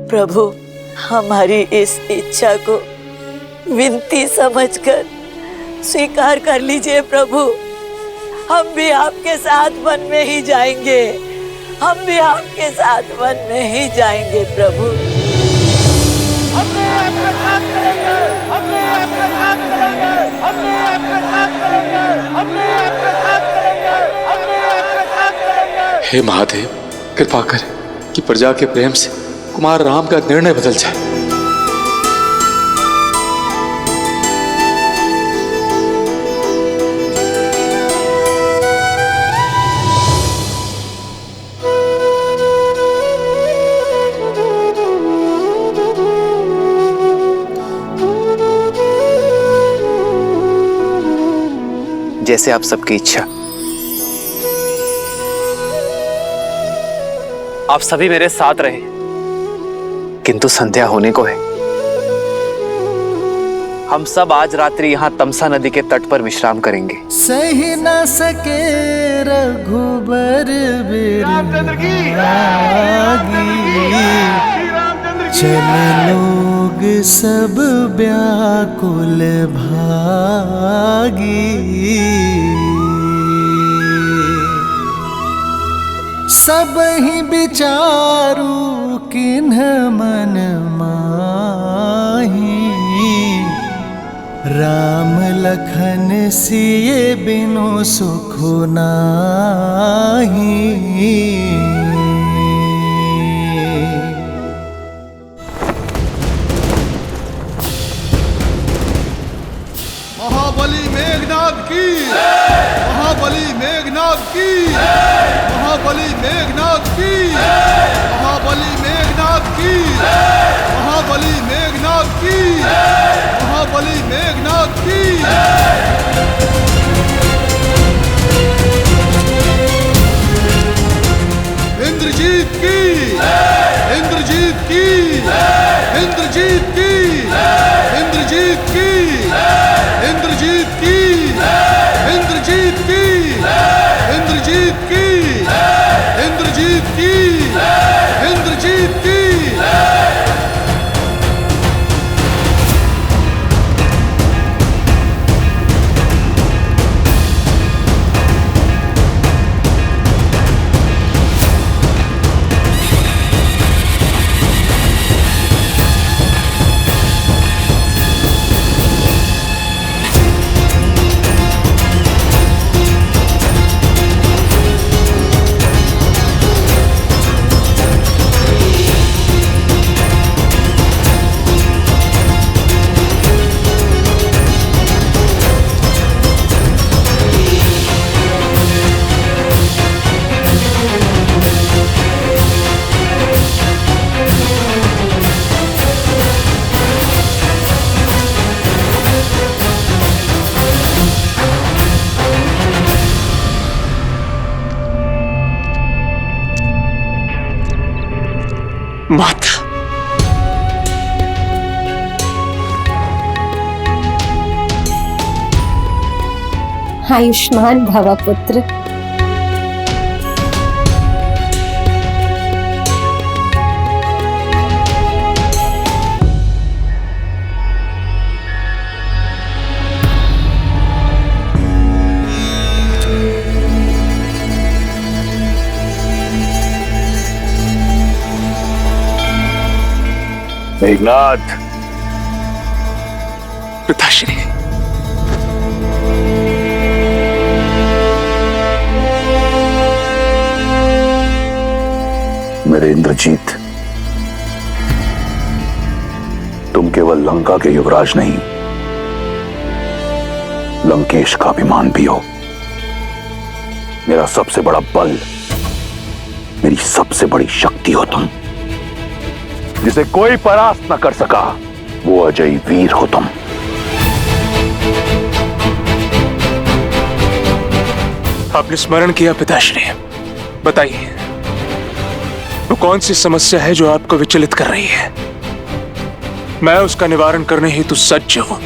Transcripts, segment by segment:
प्रभु, हमारी इस इच्छा को विनती समझकर स्वीकार कर लीजिए प्रभु। हम भी आपके साथ वन में ही जाएंगे, हम भी आपके साथ वन में ही जाएंगे प्रभु। हे महादेव, कृपा करें कि प्रजा के प्रेम से कुमार राम का निर्णय बदल जाए। जैसे आप सबकी इच्छा। आप सभी मेरे साथ रहे, किंतु संध्या होने को है। हम सब आज रात्रि यहाँ तमसा नदी के तट पर विश्राम करेंगे। सही न सके रघुबर बिरही, चल लोग सब व्याकुल भागी। सब ही विचारू किन्ह मन माही, राम लखन सिए बिनु सुख नाही। महाबली मेघनाद की, महाबली मेघनाद की, महाबली मेघनाद की, महाबली मेघनाद की, महाबली मेघनाद की, महाबली मेघनाद की। इंद्रजीत की, इंद्रजीत की, इंद्रजीत की, इंद्रजीत की, इंद्रजीत की, इंद्रजीत की, इंद्रजीत की, इंद्रजीत की, इंद्रजीत की। माता, आयुष्मान भव पुत्र। मेघनाथ, पिताश्री। मेरे इंद्रजीत, तुम केवल लंका के युवराज नहीं, लंकेश का अभिमान भी हो। मेरा सबसे बड़ा बल, मेरी सबसे बड़ी शक्ति हो तुम। जिसे कोई परास्त न कर सका, वो अजय वीर हो तुम। आपने स्मरण किया पिताश्री, बताइए वो कौन सी समस्या है जो आपको विचलित कर रही है? मैं उसका निवारण करने हेतु सज्ज हूं।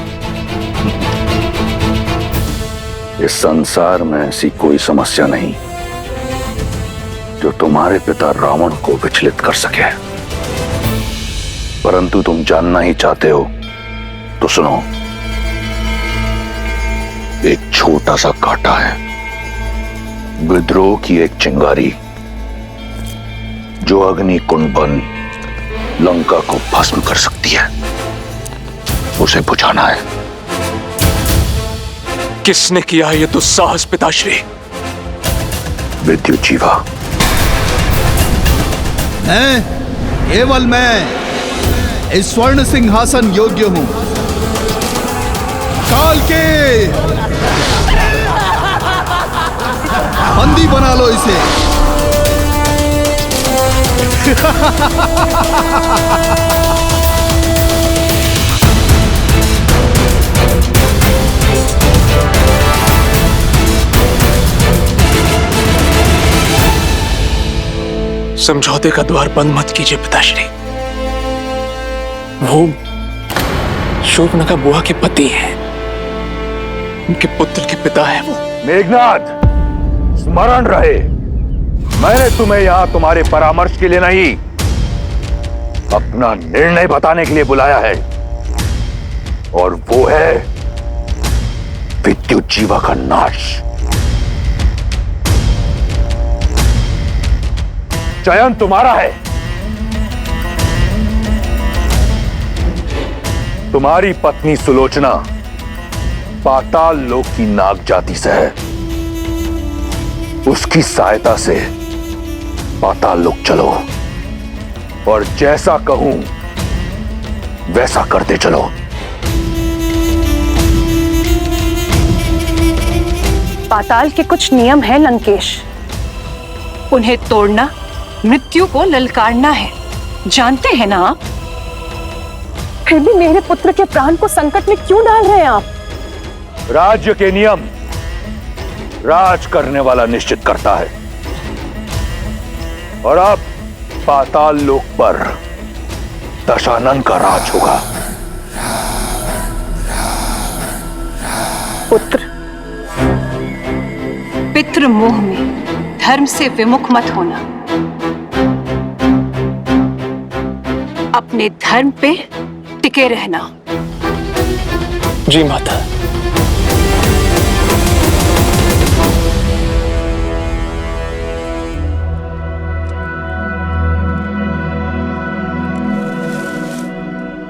इस संसार में ऐसी कोई समस्या नहीं जो तुम्हारे पिता रावण को विचलित कर सके। परंतु तुम जानना ही चाहते हो तो सुनो। एक छोटा सा कांटा है, विद्रोह की एक चिंगारी जो अग्नि कुंड बन लंका को भस्म कर सकती है। उसे बुझाना है। किसने किया ये दुस्साहस पिताश्री? विद्युजीवा। मैं, केवल मैं इस स्वर्ण सिंहासन योग्य हूं। काल के बंदी बना लो इसे। समझौते का द्वार बंद मत कीजिए पिताश्री। वो शूर्पणखा बुआ के पति हैं, उनके पुत्र के पिता हैं वो। मेघनाद, स्मरण रहे, मैंने तुम्हें यहां तुम्हारे परामर्श के लिए नहीं, अपना निर्णय बताने के लिए बुलाया है, और वो है विद्युजीवा का नाश। चयन तुम्हारा है। तुम्हारी पत्नी सुलोचना पाताल लोक की नाग जाति से है। उसकी सहायता से पाताल लोक चलो और जैसा कहूं वैसा करते चलो। पाताल के कुछ नियम हैं लंकेश, उन्हें तोड़ना मृत्यु को ललकारना है, जानते हैं ना आप? फिर भी मेरे पुत्र के प्राण को संकट में क्यों डाल रहे हैं आप? राज्य के नियम राज करने वाला निश्चित करता है, और अब पाताल लोक पर दशानन का राज होगा। पुत्र, पितृ मोह में धर्म से विमुख मत होना। अपने धर्म पे टिके रहना। जी माता।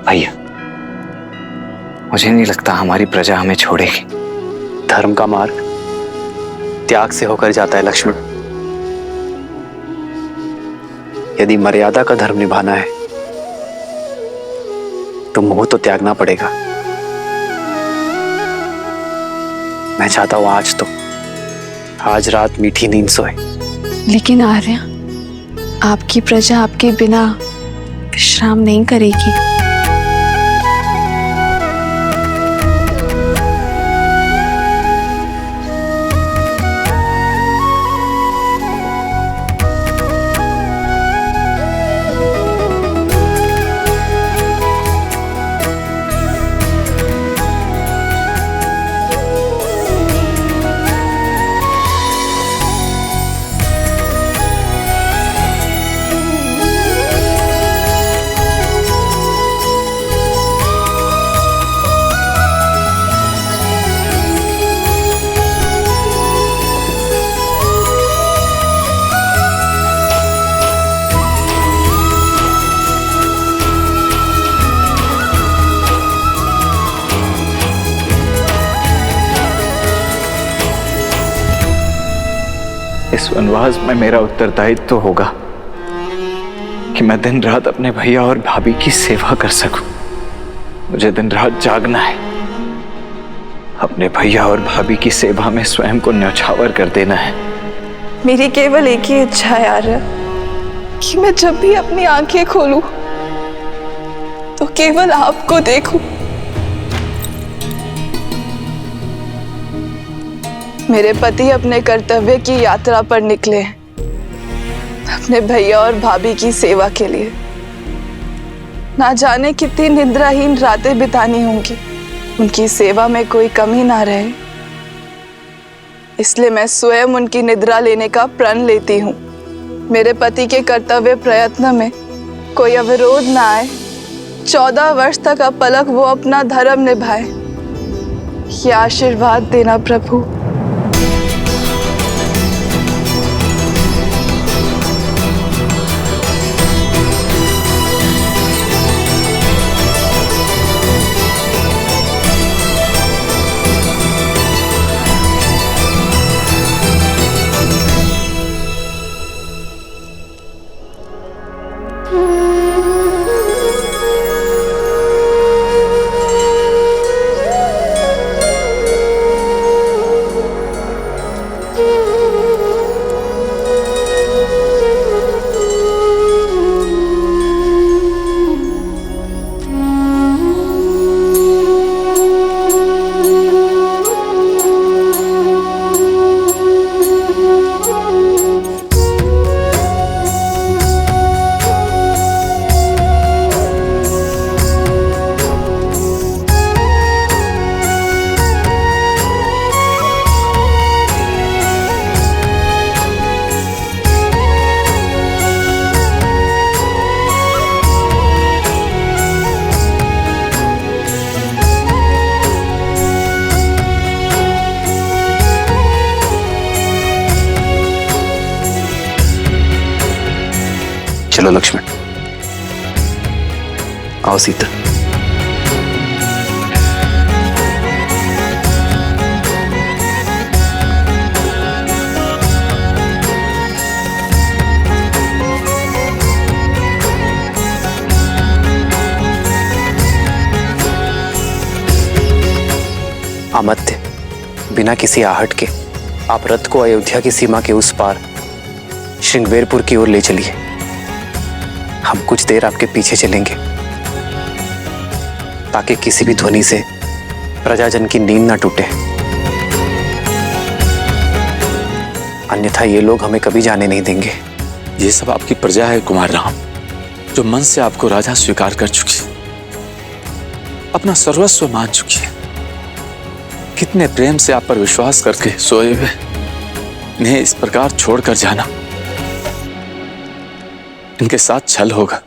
भैया, मुझे नहीं लगता हमारी प्रजा हमें छोड़ेगी। धर्म का मार्ग त्याग से होकर जाता है लक्ष्मण। यदि मर्यादा का धर्म निभाना है तो मोह तो त्यागना पड़ेगा। मैं चाहता हूं आज रात मीठी नींद सोए। लेकिन आर्या, आपकी प्रजा आपके बिना विश्राम नहीं करेगी। इस वनवास में मेरा उत्तरदायित्व तो होगा कि मैं दिन रात अपने भैया और भाभी की सेवा कर सकूं। मुझे दिन रात जागना है, अपने भैया और भाभी की सेवा में स्वयं को न्यौछावर कर देना है। मेरी केवल एक ही इच्छा है आर्या, कि मैं जब भी अपनी आंखें खोलूं तो केवल आपको देखूं। मेरे पति अपने कर्तव्य की यात्रा पर निकले हैं, अपने भैया और भाभी की सेवा के लिए। ना जाने कितनी निद्राहीन रातें बितानी होंगी, उनकी सेवा में कोई कमी ना रहे, इसलिए मैं स्वयं उनकी निद्रा लेने का प्रण लेती हूँ। मेरे पति के कर्तव्य प्रयत्न में कोई अवरोध ना आए, 14 वर्ष तक अपलक वो अपना धर्म निभाए, ये आशीर्वाद देना प्रभु। चलो लक्ष्मण, आओ सीता। अमत्य, बिना किसी आहट के आप रथ को अयोध्या की सीमा के उस पार श्रृंगवेरपुर की ओर ले चलिए। हम कुछ देर आपके पीछे चलेंगे ताकि किसी भी ध्वनि से प्रजाजन की नींद ना टूटे, अन्यथा ये लोग हमें कभी जाने नहीं देंगे। ये सब आपकी प्रजा है कुमार राम, जो मन से आपको राजा स्वीकार कर चुकी है, अपना सर्वस्व मान चुकी है। कितने प्रेम से आप पर विश्वास करके सोए हुए इन्हें इस प्रकार छोड़कर जाना, इनके साथ छल होगा।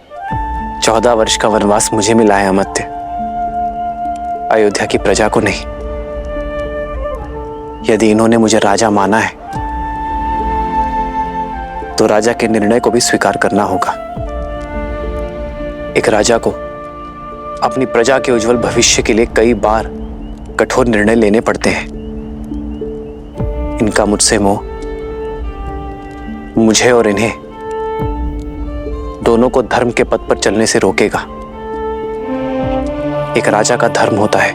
14 वर्ष का वनवास मुझे मिला है अमत्य, अयोध्या की प्रजा को नहीं। यदि इन्होंने मुझे राजा माना है तो राजा के निर्णय को भी स्वीकार करना होगा। एक राजा को अपनी प्रजा के उज्जवल भविष्य के लिए कई बार कठोर निर्णय लेने पड़ते हैं। इनका मुझसे मोह मुझे और इन्हें दोनों को धर्म के पथ पर चलने से रोकेगा। एक राजा का धर्म होता है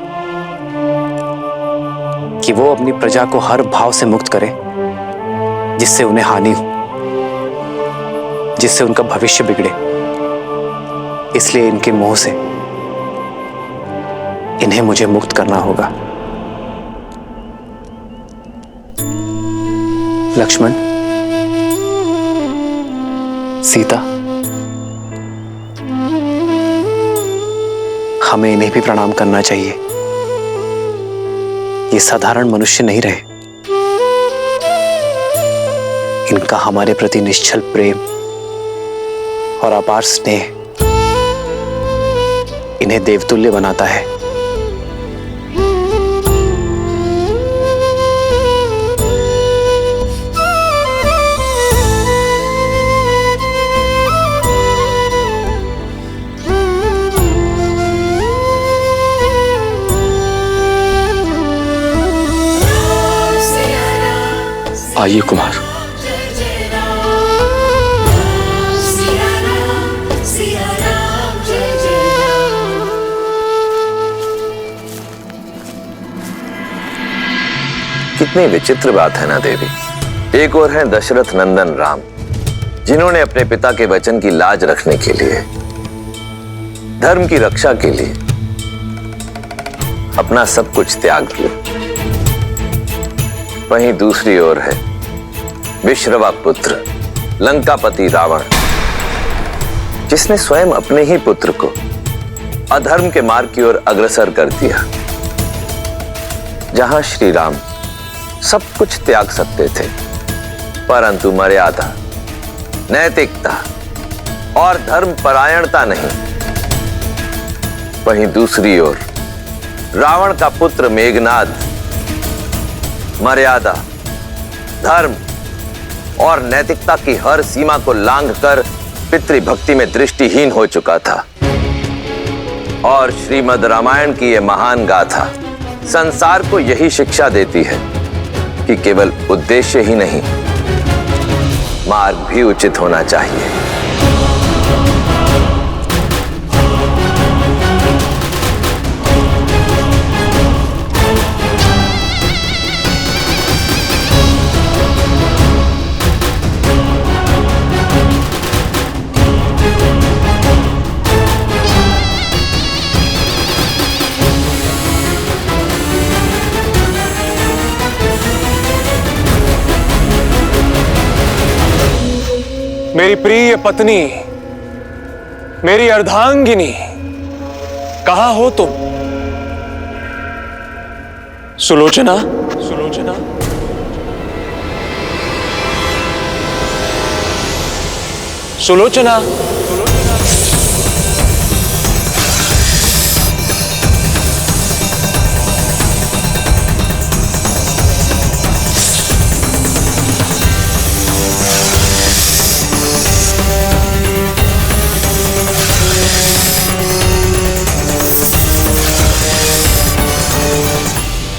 कि वो अपनी प्रजा को हर भाव से मुक्त करे जिससे उन्हें हानि हो, जिससे उनका भविष्य बिगड़े। इसलिए इनके मोह से इन्हें मुझे मुक्त करना होगा। लक्ष्मण, सीता, हमें इन्हें भी प्रणाम करना चाहिए। ये साधारण मनुष्य नहीं रहे। इनका हमारे प्रति निश्चल प्रेम और अपार स्नेह इन्हें देवतुल्य बनाता है। आइए कुमार। कितनी विचित्र बात है ना देवी। एक और है दशरथ नंदन राम, जिन्होंने अपने पिता के वचन की लाज रखने के लिए, धर्म की रक्षा के लिए अपना सब कुछ त्याग दिया। वहीं दूसरी ओर है विश्रवा पुत्र लंकापति रावण, जिसने स्वयं अपने ही पुत्र को अधर्म के मार्ग की ओर अग्रसर कर दिया। जहां श्री राम सब कुछ त्याग सकते थे, परंतु मर्यादा, नैतिकता और धर्म परायणता नहीं, वहीं दूसरी ओर रावण का पुत्र मेघनाद मर्यादा, धर्म और नैतिकता की हर सीमा को लांघकर पितृभक्ति में दृष्टिहीन हो चुका था। और श्रीमद् रामायण की यह महान गाथा संसार को यही शिक्षा देती है कि केवल उद्देश्य ही नहीं, मार्ग भी उचित होना चाहिए। मेरी प्रिय पत्नी, मेरी अर्धांगिनी, कहां हो तुम? सुलोचना, सुलोचना, सुलोचना,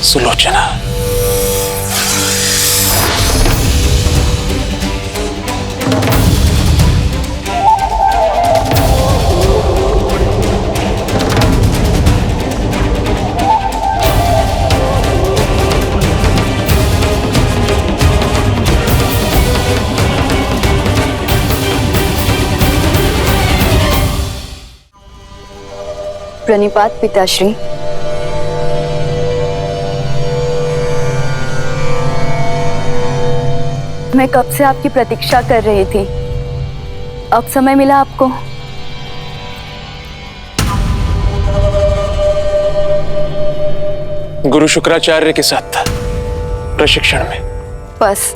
सुलोचना। प्रणिपात पिताश्री। मैं कब से आपकी प्रतीक्षा कर रही थी, अब समय मिला आपको। गुरु शुक्राचार्य के साथ था प्रशिक्षण में। बस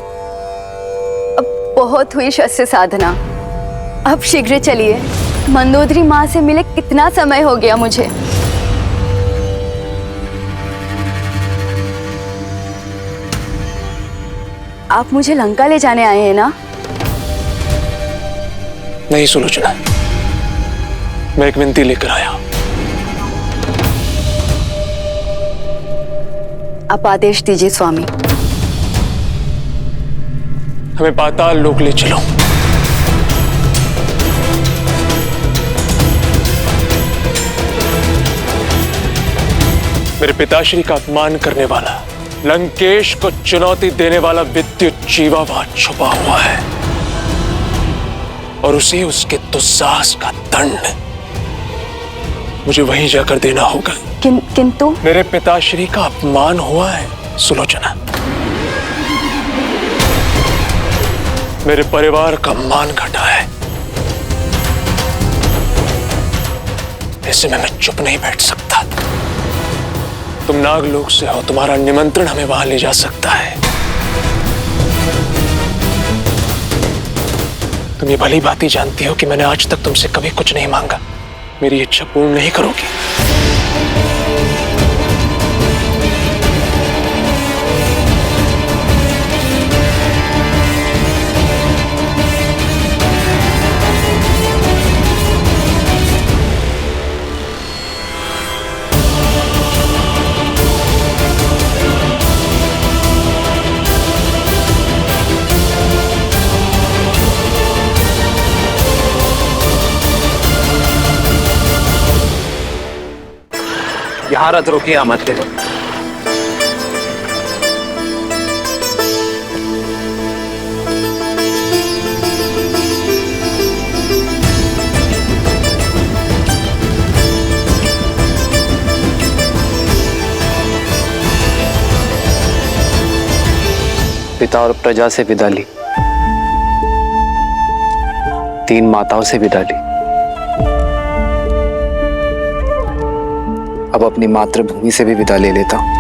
अब बहुत हुई शस्त्र साधना, अब शीघ्र चलिए। मंदोदरी माँ से मिले कितना समय हो गया मुझे। आप मुझे लंका ले जाने आए हैं ना? नहीं सुलोचना, मैं एक विनती लेकर आया। आप आदेश दीजिए स्वामी। हमें पाताल लोक ले चलो। मेरे पिताश्री का अपमान करने वाला, लंकेश को चुनौती देने वाला विद्युत जीवा वहां छुपा हुआ है और उसे उसके दुस्साहस का दंड मुझे वहीं जाकर देना होगा। किंतु मेरे पिताश्री का अपमान हुआ है सुलोचना, मेरे परिवार का मान घटा है। ऐसे में मैं चुप नहीं बैठ सकता। तुम नागलोक से हो, तुम्हारा निमंत्रण हमें वहां ले जा सकता है। तुम ये भली भांति जानती हो कि मैंने आज तक तुमसे कभी कुछ नहीं मांगा। मेरी इच्छा पूर्ण नहीं करोगी? यहाँ रथ रोकिए अमर्त्य। पिता और प्रजा से विदा ली, 3 माताओं से विदा ली, अब अपनी मातृभूमि से भी विदा ले लेता हूं।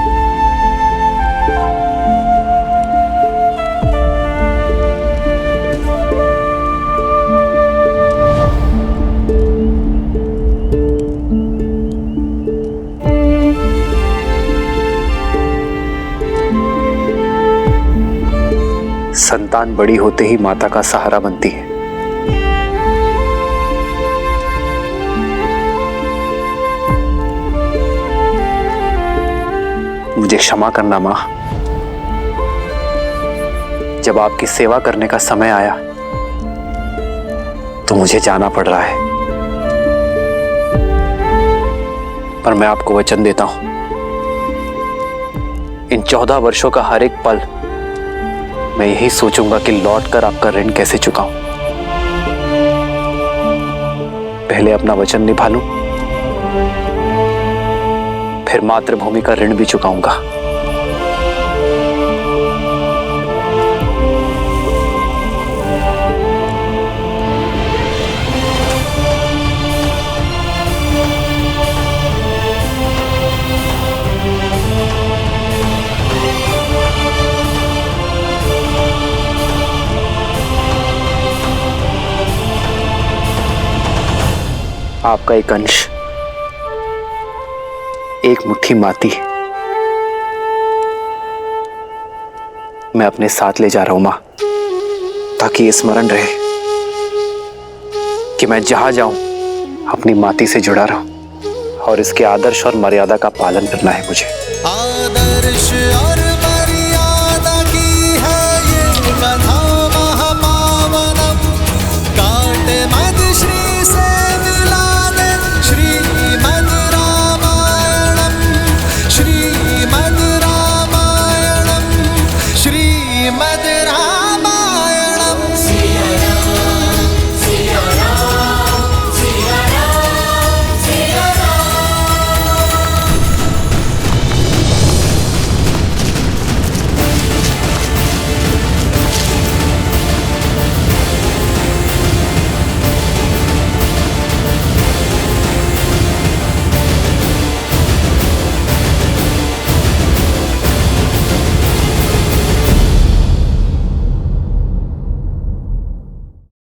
संतान बड़ी होते ही माता का सहारा बनती है। मुझे क्षमा करना मां, जब आपकी सेवा करने का समय आया तो मुझे जाना पड़ रहा है, पर मैं आपको वचन देता हूं, इन 14 वर्षों का हर एक पल मैं यही सोचूंगा कि लौटकर आपका ऋण कैसे चुकाऊं। पहले अपना वचन निभा लूं, फिर मातृभूमि का ऋण भी चुकाऊंगा। आपका एक अंश, एक मुट्ठी माटी मैं अपने साथ ले जा रहा हूं मां, ताकि ये स्मरण रहे कि मैं जहां जाऊं अपनी माटी से जुड़ा रहूं और इसके आदर्श और मर्यादा का पालन करना है मुझे। आदर्श और